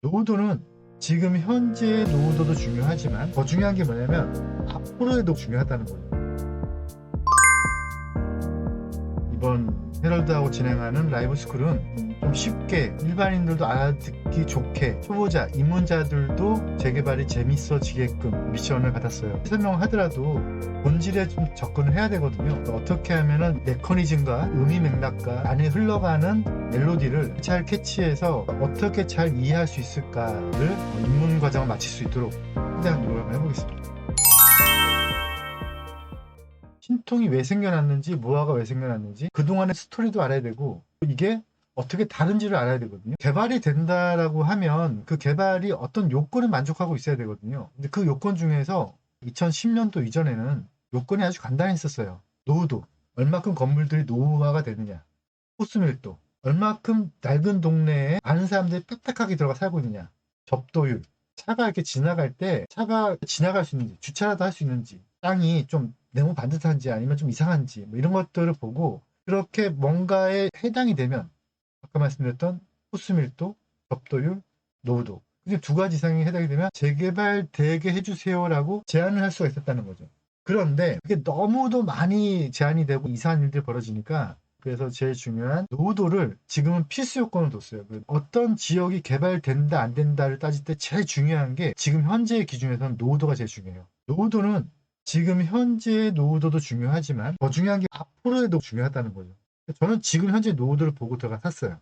노후도는 지금 현재의 노후도도 중요하지만 더 중요한 게 뭐냐면 앞으로의 노후도 중요하다는 거예요. 이번 헤럴드하고 진행하는 라이브 스쿨은 좀 쉽게 일반인들도 알아듣기 좋게 초보자, 입문자들도 재개발이 재밌어지게끔 미션을 받았어요. 설명하더라도 본질에 좀 접근을 해야 되거든요. 어떻게 하면은 메커니즘과 의미 맥락과 안에 흘러가는 멜로디를 잘 캐치해서 어떻게 잘 이해할 수 있을까를 입문 과정을 마칠 수 있도록 최대한 노력을 해보겠습니다. 신통이 왜 생겨났는지, 무화가 왜 생겨났는지, 그동안의 스토리도 알아야 되고, 이게 어떻게 다른지를 알아야 되거든요. 개발이 된다라고 하면 그 개발이 어떤 요건을 만족하고 있어야 되거든요. 근데 그 요건 중에서 2010년도 이전에는 요건이 아주 간단했었어요. 노후도, 얼마큼 건물들이 노후화가 되느냐, 호수밀도, 얼마큼 낡은 동네에 많은 사람들이 빽빽하게 들어가 살고 있느냐, 접도율, 차가 이렇게 지나갈 때 차가 지나갈 수 있는지, 주차라도 할 수 있는지, 땅이 좀 네모 반듯한지 아니면 좀 이상한지 뭐 이런 것들을 보고 그렇게 뭔가에 해당이 되면 아까 말씀드렸던 호수밀도, 접도율, 노후도 이게 두 가지 이상이 해당이 되면 재개발되게 해주세요라고 제안을 할 수가 있었다는 거죠. 그런데 그게 너무도 많이 제한이 되고 이상한 일들이 벌어지니까 그래서 제일 중요한 노후도를 지금은 필수 요건을 뒀어요. 어떤 지역이 개발된다 안 된다를 따질 때 제일 중요한 게 지금 현재의 기준에서는 노후도가 제일 중요해요. 노후도는 지금 현재의 노후도도 중요하지만 더 중요한 게 앞으로의 노후도 중요하다는 거죠. 저는 지금 현재 노후도를 보고 들어가 샀어요.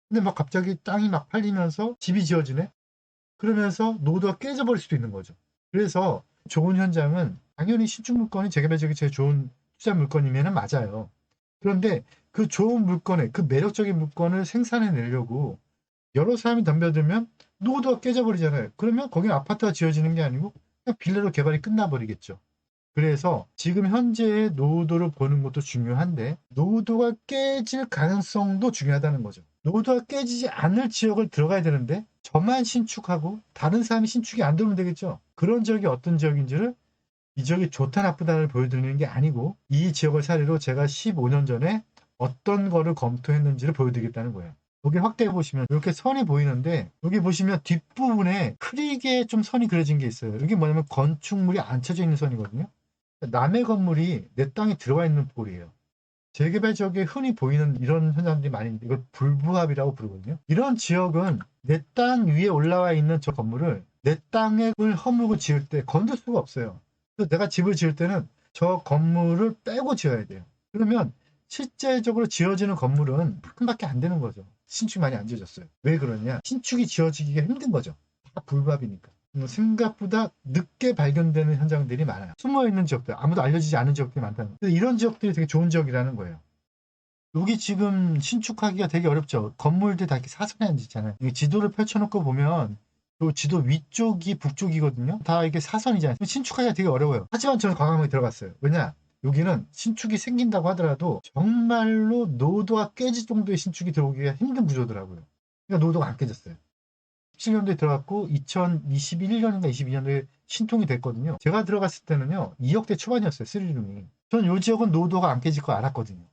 근데 막 갑자기 땅이 막 팔리면서 집이 지어지네? 그러면서 노후도가 깨져버릴 수도 있는 거죠. 그래서 좋은 현장은 당연히 신축 물건이 재개발 지역이 제일 좋은 투자 물건이면 맞아요. 그런데 그 좋은 물건에 그 매력적인 물건을 생산해 내려고 여러 사람이 덤벼들면 노후도가 깨져버리잖아요. 그러면 거기는 아파트가 지어지는 게 아니고 그냥 빌라로 개발이 끝나버리겠죠. 그래서 지금 현재의 노후도를 보는 것도 중요한데 노후도가 깨질 가능성도 중요하다는 거죠. 노후도가 깨지지 않을 지역을 들어가야 되는데 저만 신축하고 다른 사람이 신축이 안 들어오면 되겠죠. 그런 지역이 어떤 지역인지를 이 지역이 좋다 나쁘다를 보여드리는 게 아니고 이 지역을 사례로 제가 15년 전에 어떤 거를 검토했는지를 보여드리겠다는 거예요. 여기 확대해 보시면 이렇게 선이 보이는데 여기 보시면 뒷부분에 크게 좀 선이 그려진 게 있어요. 이게 뭐냐면 건축물이 안 쳐져 있는 선이거든요. 남의 건물이 내 땅에 들어와 있는 꼴이에요. 재개발 지역에 흔히 보이는 이런 현상들이 많이 있는데 이걸 불부합이라고 부르거든요. 이런 지역은 내 땅 위에 올라와 있는 저 건물을 내 땅을 허물고 지을 때 건들 수가 없어요. 그래서 내가 집을 지을 때는 저 건물을 빼고 지어야 돼요. 그러면 실제적으로 지어지는 건물은 큰 밖에 안 되는 거죠. 신축이 많이 안 지어졌어요. 왜 그러냐? 신축이 지어지기가 힘든 거죠. 다 불법이니까. 생각보다 늦게 발견되는 현장들이 많아요. 숨어있는 지역들, 아무도 알려지지 않은 지역들이 많다는 거예요. 이런 지역들이 되게 좋은 지역이라는 거예요. 여기 지금 신축하기가 되게 어렵죠. 건물들 다 이렇게 사선에 앉아있잖아요. 지도를 펼쳐놓고 보면 그 지도 위쪽이 북쪽이거든요. 다 이게 사선이잖아요. 신축하기가 되게 어려워요. 하지만 저는 과감하게 들어갔어요. 왜냐? 여기는 신축이 생긴다고 하더라도 정말로 노도가 깨질 정도의 신축이 들어오기가 힘든 구조더라고요. 그러니까 노도가 안 깨졌어요. 17년도에 들어갔고 2021년인가 22년도에 신통이 됐거든요. 제가 들어갔을 때는요 2억대 초반이었어요. 3룸이. 저는 이 지역은 노도가 안 깨질 거 알았거든요.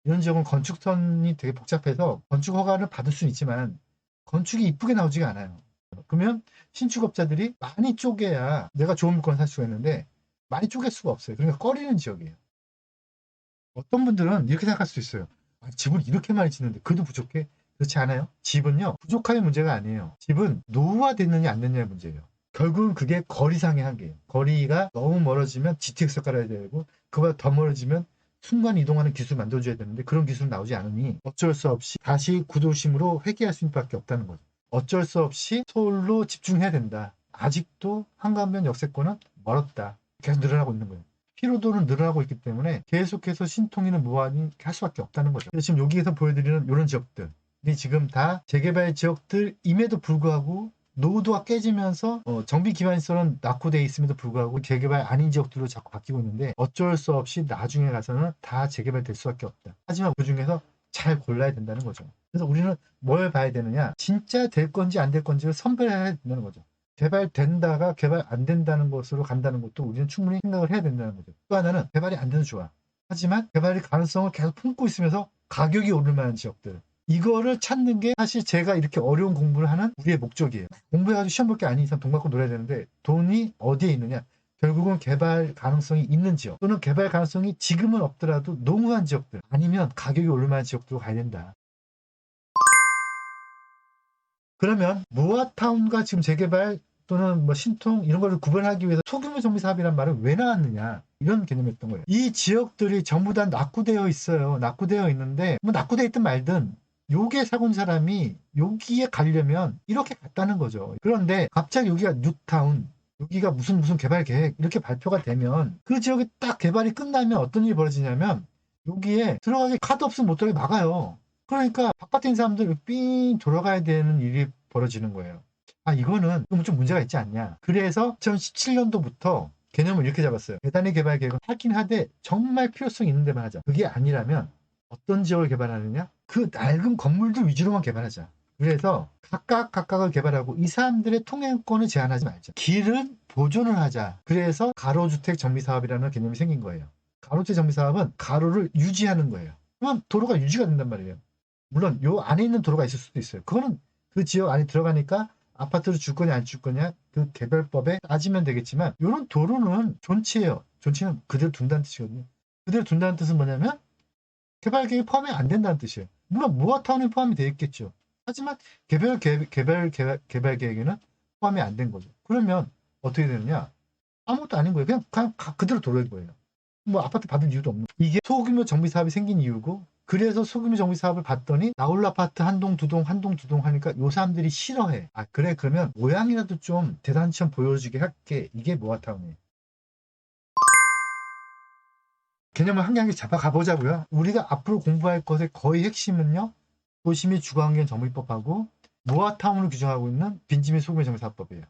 이런 지역은 건축선이 되게 복잡해서 건축 허가를 받을 수는 있지만 건축이 이쁘게 나오지가 않아요. 그러면 신축업자들이 많이 쪼개야 내가 좋은 물건을 살 수가 있는데 많이 쪼갤 수가 없어요. 그러니까 꺼리는 지역이에요. 어떤 분들은 이렇게 생각할 수 있어요. 집을 이렇게 많이 짓는데 그래도 부족해? 그렇지 않아요? 집은요 부족함의 문제가 아니에요. 집은 노후화됐느냐 안 됐느냐의 문제예요. 결국은 그게 거리상의 한계예요. 거리가 너무 멀어지면 GTX를 깔아야 되고 그보다 더 멀어지면 순간 이동하는 기술을 만들어줘야 되는데 그런 기술은 나오지 않으니 어쩔 수 없이 다시 구도심으로 회귀할 수밖에 없다는 거죠. 어쩔 수 없이 서울로 집중해야 된다. 아직도 한강변 역세권은 멀었다. 계속 늘어나고 있는 거예요. 피로도는 늘어나고 있기 때문에 계속해서 신통이는 무한히 할 수밖에 없다는 거죠. 그래서 지금 여기에서 보여드리는 이런 지역들이 지금 다 재개발 지역들임에도 불구하고 노후도가 깨지면서 정비 기반시설은 낙후되어 있음에도 불구하고 재개발 아닌 지역들로 자꾸 바뀌고 있는데 어쩔 수 없이 나중에 가서는 다 재개발될 수밖에 없다. 하지만 그 중에서 잘 골라야 된다는 거죠. 그래서 우리는 뭘 봐야 되느냐? 진짜 될 건지 안 될 건지를 선별해야 된다는 거죠. 개발된다가 개발 안 된다는 것으로 간다는 것도 우리는 충분히 생각을 해야 된다는 거죠. 또 하나는 개발이 안 돼도 좋아. 하지만 개발의 가능성을 계속 품고 있으면서 가격이 오를 만한 지역들. 이거를 찾는 게 사실 제가 이렇게 어려운 공부를 하는 우리의 목적이에요. 공부해가지고 시험 볼 게 아닌 이상 돈 갖고 놀아야 되는데 돈이 어디에 있느냐? 결국은 개발 가능성이 있는 지역 또는 개발 가능성이 지금은 없더라도 농후한 지역들 아니면 가격이 오를만한 지역으로 가야 된다. 그러면 모아타운과 지금 재개발 또는 뭐 신통 이런 거를 구분하기 위해서 소규모 정비 사업이란 말은 왜 나왔느냐 이런 개념이었던 거예요. 이 지역들이 전부 다 낙후되어 있어요. 낙후되어 있는데 뭐 낙후되어 있든 말든 요게 사고 온 사람이 여기에 가려면 이렇게 갔다는 거죠. 그런데 갑자기 여기가 뉴타운 여기가 무슨 개발 계획 이렇게 발표가 되면 그 지역이 딱 개발이 끝나면 어떤 일이 벌어지냐면 여기에 들어가기 카드 없으면 못 들어가게 막아요. 그러니까 바깥에 있는 사람들 삥 돌아가야 되는 일이 벌어지는 거예요. 아, 이거는 좀 문제가 있지 않냐. 그래서 2017년도부터 개념을 이렇게 잡았어요. 대단위 개발 계획은 하긴 하되 정말 필요성 있는 데만 하자. 그게 아니라면 어떤 지역을 개발하느냐? 그 낡은 건물들 위주로만 개발하자. 그래서 각각을 개발하고 이 사람들의 통행권을 제한하지 말자. 길은 보존을 하자. 그래서 가로주택 정비사업이라는 개념이 생긴 거예요. 가로주택 정비사업은 가로를 유지하는 거예요. 그러면 도로가 유지가 된단 말이에요. 물론 요 안에 있는 도로가 있을 수도 있어요. 그거는 그 지역 안에 들어가니까 아파트를 줄 거냐 안 줄 거냐 그 개별법에 따지면 되겠지만 이런 도로는 존치예요. 존치는 그대로 둔다는 뜻이거든요. 그대로 둔다는 뜻은 뭐냐면 개발 계획이 포함이 안 된다는 뜻이에요. 물론 모아타운이 포함이 되어 있겠죠. 하지만 개발 계획에는 포함이 안 된 거죠. 그러면 어떻게 되느냐? 아무것도 아닌 거예요. 그냥 그대로 도로인 거예요. 뭐 아파트 받을 이유도 없는. 이게 소규모 정비 사업이 생긴 이유고 그래서 소규모 정비 사업을 봤더니 나홀로 아파트 한 동 두 동 하니까 요 사람들이 싫어해. 아 그래 그러면 모양이라도 좀 대단치험 보여주게 할게. 이게 모아타운이에요. 개념을 한 개 한 개 잡아가 보자고요. 우리가 앞으로 공부할 것의 거의 핵심은요. 도시및 주거환경 정비법하고 모아타운을 규정하고 있는 빈집및 소규모 정비사업법이에요.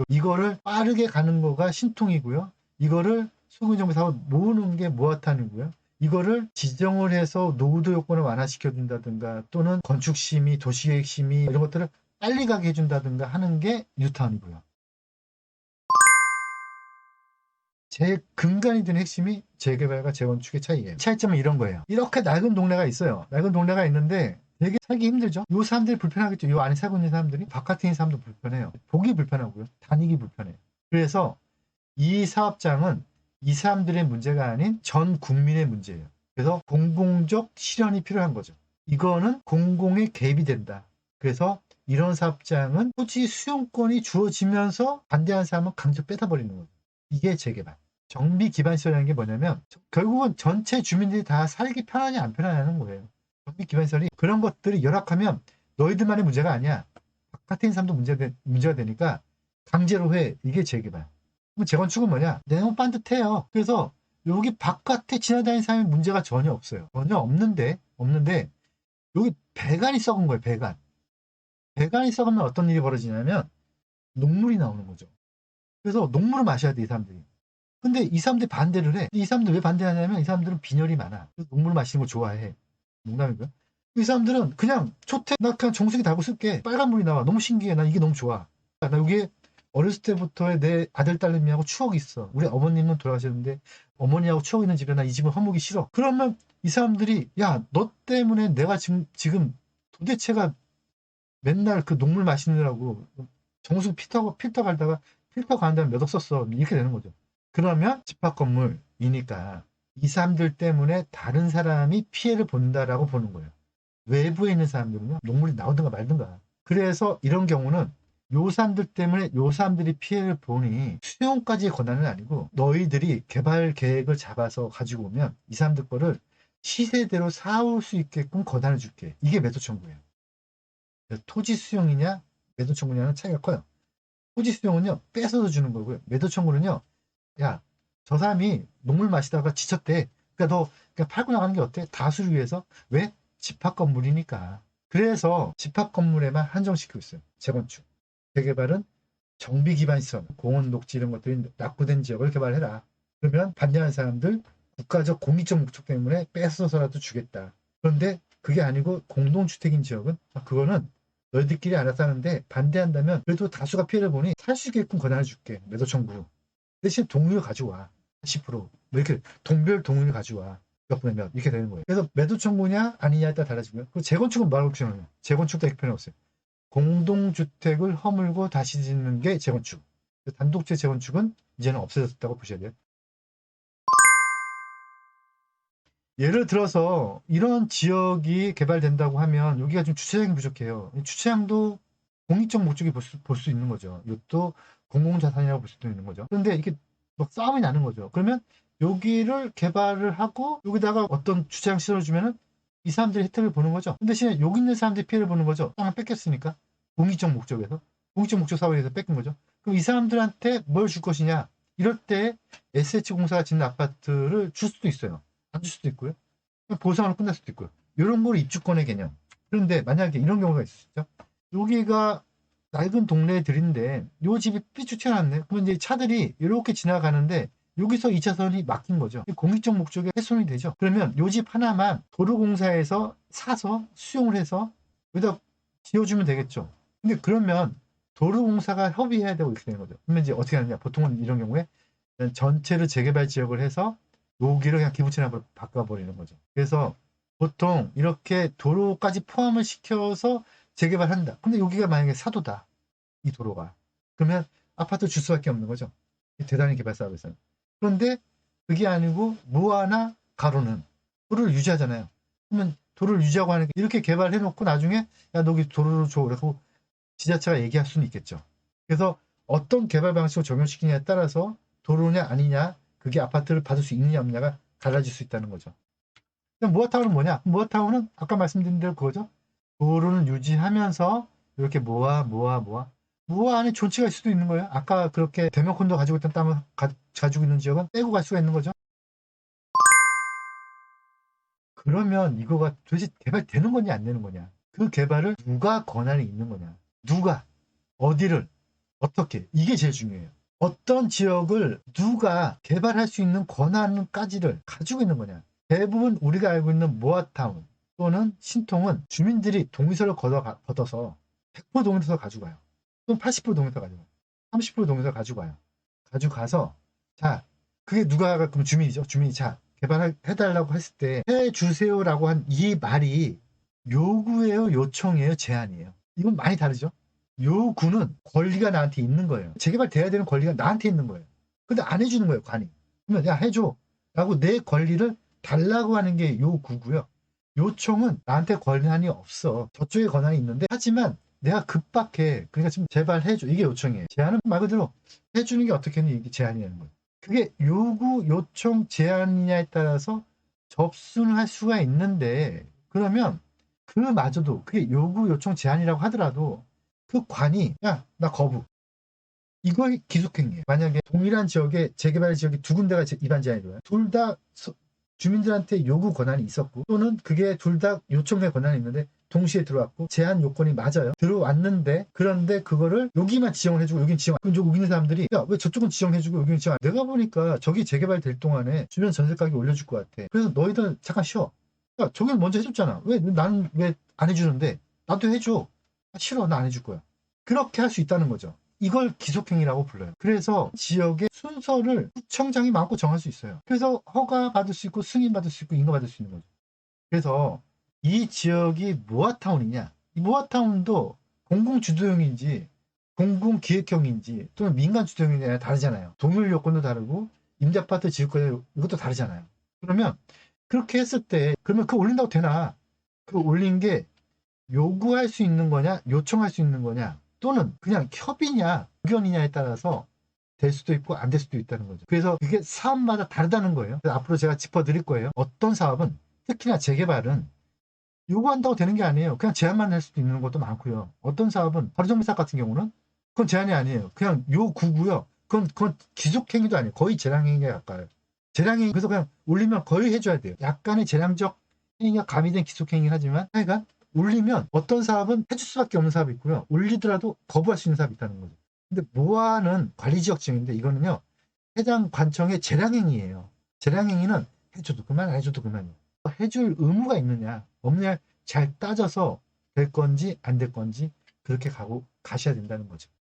이거를 빠르게 가는 거가 신통이고요. 이거를 소규모 정비사업을 모으는 게 모아타운이고요. 이거를 지정을 해서 노후도 요건을 완화시켜 준다든가 또는 건축심의, 도시계획심의 이런 것들을 빨리 가게 해준다든가 하는 게 뉴타운이고요. 제 근간이 되는 핵심이 재개발과 재건축의 차이예요. 차이점은 이런 거예요. 이렇게 낡은 동네가 있어요. 낡은 동네가 있는데 되게 살기 힘들죠. 요 사람들이 불편하겠죠. 요 안에 살고 있는 사람들이 바깥에 있는 사람도 불편해요. 보기 불편하고요. 다니기 불편해요. 그래서 이 사업장은 이 사람들의 문제가 아닌 전 국민의 문제예요. 그래서 공공적 실현이 필요한 거죠. 이거는 공공의 개입이 된다. 그래서 이런 사업장은 토지 수용권이 주어지면서 반대하는 사람은 강제 뺏어버리는 거죠. 이게 재개발. 정비 기반 시설이라는 게 뭐냐면 결국은 전체 주민들이 다 살기 편하냐 안 편하냐는 거예요. 정비 기반 시설이 그런 것들이 열악하면 너희들만의 문제가 아니야. 바깥에 있는 사람도 문제가 되니까 강제로 해. 이게 재개발. 그럼 재건축은 뭐냐? 내용 반듯해요. 그래서 여기 바깥에 지나다니는 사람이 문제가 전혀 없어요. 전혀 없는데 여기 배관이 썩은 거예요. 배관이 썩으면 어떤 일이 벌어지냐면 녹물이 나오는 거죠. 그래서 녹물을 마셔야 돼, 이 사람들이. 근데 이 사람들이 반대를 해. 이 사람들 왜 반대하냐면 이 사람들은 빈혈이 많아. 그래서 녹물을 마시는 걸 좋아해. 농담이고요. 이 사람들은 그냥 좋대. 나 그냥 정수기 달고 쓸게. 빨간 물이 나와. 너무 신기해. 나 이게 너무 좋아. 나 여기에 어렸을 때부터의 내 아들, 딸내미하고 추억이 있어. 우리 어머님은 돌아가셨는데 어머니하고 추억 있는 집에 나 이 집은 허무기 싫어. 그러면 이 사람들이 야, 너 때문에 내가 지금 도대체가 맨날 그 녹물 마시느라고 정수 필터 갈다가 필터 가는 다음에 몇 억 썼어. 이렇게 되는 거죠. 그러면 집합 건물이니까 이 사람들 때문에 다른 사람이 피해를 본다라고 보는 거예요. 외부에 있는 사람들은요, 녹물이 나오든가 말든가. 그래서 이런 경우는 요 사람들 때문에 요 사람들이 피해를 보니 수용까지의 권한은 아니고 너희들이 개발 계획을 잡아서 가지고 오면 이 사람들 거를 시세대로 사올 수 있게끔 권한을 줄게. 이게 매도 청구예요. 토지 수용이냐 매도 청구냐는 차이가 커요. 토지 수용은요 뺏어서 주는 거고요. 매도 청구는요 야 저 사람이 녹물 마시다가 지쳤대. 그러니까 너 그냥 팔고 나가는 게 어때? 다수를 위해서. 왜? 집합 건물이니까. 그래서 집합 건물에만 한정시키고 있어요. 재건축. 재개발은 정비 기반 시설, 공원 녹지 이런 것들이 낙후된 지역을 개발해라. 그러면 반대하는 사람들 국가적 공익적 목적 때문에 뺏어서라도 주겠다. 그런데 그게 아니고 공동주택인 지역은 그거는 너희들끼리 알아서 하는데 반대한다면 그래도 다수가 피해를 보니 살 수 있게끔 권한을 줄게. 매도 청구. 대신 동의를 가져와. 10%. 뭐 이렇게 동별 동의를 가져와. 몇 분의 몇 이렇게 되는 거예요. 그래서 매도 청구냐 아니냐에 따라 달라지고요. 그 재건축은 뭐라고 표현해요? 재건축도 이렇게 표현 없어요. 공동주택을 허물고 다시 짓는 게 재건축. 단독주택 재건축은 이제는 없어졌다고 보셔야 돼요. 예를 들어서 이런 지역이 개발된다고 하면 여기가 좀 주차장이 부족해요. 주차장도 공익적 목적이 볼 수 있는 거죠. 이것도 공공자산이라고 볼 수도 있는 거죠. 그런데 이게 막 싸움이 나는 거죠. 그러면 여기를 개발을 하고 여기다가 어떤 주차장 실어주면은 이 사람들이 혜택을 보는 거죠. 근데 대신에 여기 있는 사람들이 피해를 보는 거죠. 땅을 뺏겼으니까. 공익적 목적에서. 공익적 목적 사업에서 뺏긴 거죠. 그럼 이 사람들한테 뭘 줄 것이냐. 이럴 때 SH공사가 짓는 아파트를 줄 수도 있어요. 안 줄 수도 있고요. 보상으로 끝날 수도 있고요. 이런 걸 입주권의 개념. 그런데 만약에 이런 경우가 있었죠. 여기가 낡은 동네들인데 요 집이 삐쭉 튀어나왔네. 그러면 이제 차들이 이렇게 지나가는데 여기서 2차선이 막힌 거죠. 공익적 목적에 훼손이 되죠. 그러면 요 집 하나만 도로공사에서 사서 수용을 해서 여기다 지어주면 되겠죠. 근데 그러면 도로공사가 협의해야 되고 이렇게 되는 거죠. 그러면 이제 어떻게 하느냐. 보통은 이런 경우에 전체를 재개발 지역을 해서 여기를 그냥 기부채납으로 바꿔버리는 거죠. 그래서 보통 이렇게 도로까지 포함을 시켜서 재개발한다. 근데 여기가 만약에 사도다. 이 도로가. 그러면 아파트 줄 수밖에 없는 거죠. 대단히 개발 사업에서는. 그런데 그게 아니고 무화나 가로는 도로를 유지하잖아요. 그러면 도로를 유지하고 하는 게 이렇게 개발해놓고 나중에 야 너 여기 도로를 줘. 그래서 지자체가 얘기할 수는 있겠죠. 그래서 어떤 개발 방식을 적용시키냐에 따라서 도로냐 아니냐 그게 아파트를 받을 수 있느냐 없느냐가 달라질 수 있다는 거죠. 모아타운은 뭐냐? 모아타운은 아까 말씀드린 대로 그거죠. 도로는 유지하면서 이렇게 모아 안에 존치가 있을 수도 있는 거예요. 아까 그렇게 대명콘도 가지고 있던 땅을 가지고 있는 지역은 빼고 갈 수가 있는 거죠. 그러면 이거가 도대체 개발되는 거냐 안 되는 거냐? 그 개발을 누가 권한이 있는 거냐? 누가 어디를 어떻게 이게 제일 중요해요. 어떤 지역을 누가 개발할 수 있는 권한까지를 가지고 있는 거냐. 대부분 우리가 알고 있는 모아타운 또는 신통은 주민들이 동의서를 걷어서 100% 동의서 가져가요. 또는 80% 동의서 가져가요. 30% 동의서 가져가요. 가져가서 자 그게 누가 그럼 주민이죠. 주민이 자 개발해달라고 했을 때 해주세요라고 한 이 말이 요구예요, 요청이에요, 제안이에요. 이건 많이 다르죠. 요구는 권리가 나한테 있는 거예요. 재개발돼야 되는 권리가 나한테 있는 거예요. 근데 안 해주는 거예요, 관이. 그러면 야 해줘 라고 내 권리를 달라고 하는 게 요구고요. 요청은 나한테 권한이 없어. 저쪽에 권한이 있는데 하지만 내가 급박해. 그러니까 좀 제발 해줘. 이게 요청이에요. 제안은 말 그대로 해주는 게 어떻게는 이게 제안이라는 거예요. 그게 요구, 요청, 제안이냐에 따라서 접수는 할 수가 있는데 그러면 그마저도 그게 요구, 요청, 제안이라고 하더라도 그 관이 야 나 거부 이거의 기속행위예요. 만약에 동일한 지역에 재개발 지역이 두 군데가 입안 제한이 들어요. 둘 다 주민들한테 요구 권한이 있었고 또는 그게 둘 다 요청의 권한이 있는데 동시에 들어왔고 제한 요건이 맞아요. 들어왔는데 그런데 그거를 여기만 지정을 해주고 여긴 지정 그럼 여기 있는 사람들이 야 왜 저쪽은 지정해주고 여기는 지정 내가 보니까 저기 재개발 될 동안에 주변 전세 가격이 올려줄 것 같아. 그래서 너희들 잠깐 쉬어. 야 저기는 먼저 해줬잖아. 왜 나는 왜 안 해주는데 나도 해줘. 아, 싫어 나 안 해줄 거야. 그렇게 할 수 있다는 거죠. 이걸 기속행위라고 불러요. 그래서 지역의 순서를 구청장이 마음껏 정할 수 있어요. 그래서 허가 받을 수 있고 승인 받을 수 있고 인가 받을 수 있는 거죠. 그래서 이 지역이 모아타운이냐 이 모아타운도 공공주도형인지 공공기획형인지 또는 민간주도형이냐 다르잖아요. 동일 요건도 다르고 임대아파트 지역권 이것도 다르잖아요. 그러면 그렇게 했을 때 그러면 그거 올린다고 되나? 그 올린 게 요구할 수 있는 거냐 요청할 수 있는 거냐 또는 그냥 협의냐 의견이냐에 따라서 될 수도 있고 안 될 수도 있다는 거죠. 그래서 이게 사업마다 다르다는 거예요. 그래서 앞으로 제가 짚어드릴 거예요. 어떤 사업은 특히나 재개발은 요구한다고 되는 게 아니에요. 그냥 제안만 할 수도 있는 것도 많고요. 어떤 사업은 하루종일 사업 같은 경우는 그건 제안이 아니에요. 그냥 요구고요. 그건 기속행위도 아니에요. 거의 재량행위에 가까워요. 재량행위 그래서 그냥 올리면 거의 해줘야 돼요. 약간의 재량적 행위가 가미된 기속행위긴 하지만 하여간 올리면 어떤 사업은 해줄 수밖에 없는 사업이 있고요. 올리더라도 거부할 수 있는 사업이 있다는 거죠. 근데 모아는 관리지역 지역인데 이거는요. 해당 관청의 재량행위예요. 재량행위는 해줘도 그만 안 해줘도 그만이에요. 해줄 의무가 있느냐 없느냐 잘 따져서 될 건지 안 될 건지 그렇게 가셔야 된다는 거죠.